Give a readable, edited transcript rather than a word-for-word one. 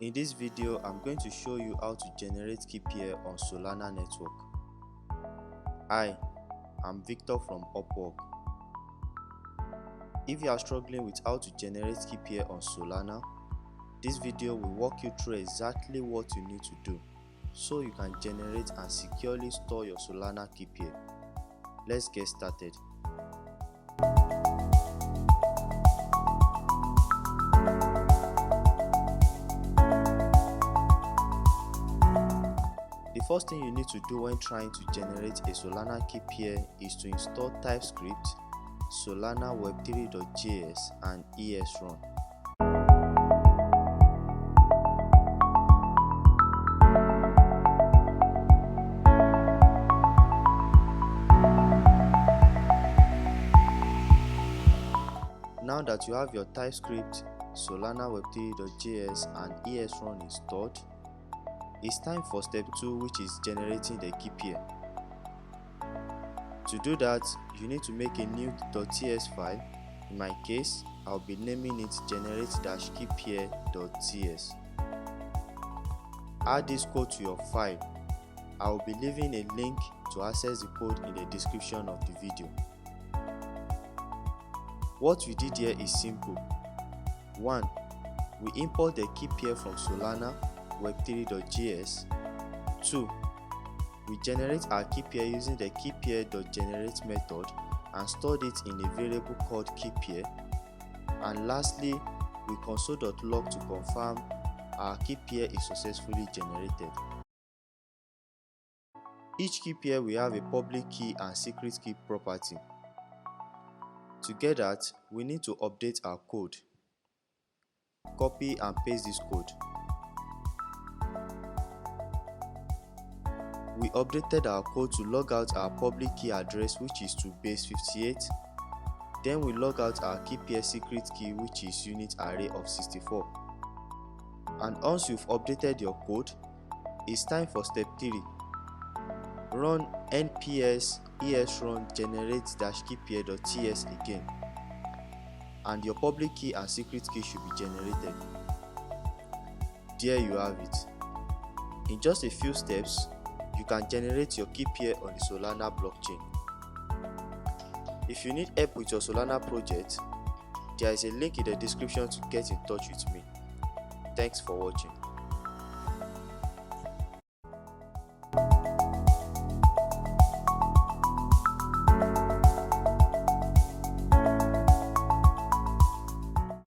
In this video, I'm going to show you how to generate Keypair on Solana network. Hi, I'm Victor from Upwork. If you are struggling with how to generate Keypair on Solana, this video will walk you through exactly what you need to do so you can generate and securely store your Solana Keypair. Let's get started. The first thing you need to do when trying to generate a Solana Keypair is to install TypeScript, Solana web3.js and esrun. Now that you have your TypeScript, Solana web3.js and esrun installed, it's time for step 2, which is generating the Keypair. To do that, you need to make a new .ts file. In my case, I'll be naming it generate-keypair.ts. Add this code to your file. I will be leaving a link to access the code in the description of the video. What we did here is simple. 1. We import the Keypair from Solana web3.js. 2. We generate our Keypair using the Keypair.generate method and stored it in a variable called Keypair. And lastly, we console.log to confirm our Keypair is successfully generated. Each Keypair will have a public key and secret key property. To get that, we need to update our code. Copy and paste this code. We updated our code to log out our public key address, which is to base 58. Then we log out our Keypair secret key, which is unit array of 64. And once you've updated your code, it's time for step 3. Run nps esrun generate-keypair.ts again, and your public key and secret key should be generated. There you have it. In just a few steps, you can generate your Keypair on the Solana blockchain. If you need help with your Solana project, there is a link in the description to get in touch with me. Thanks for watching.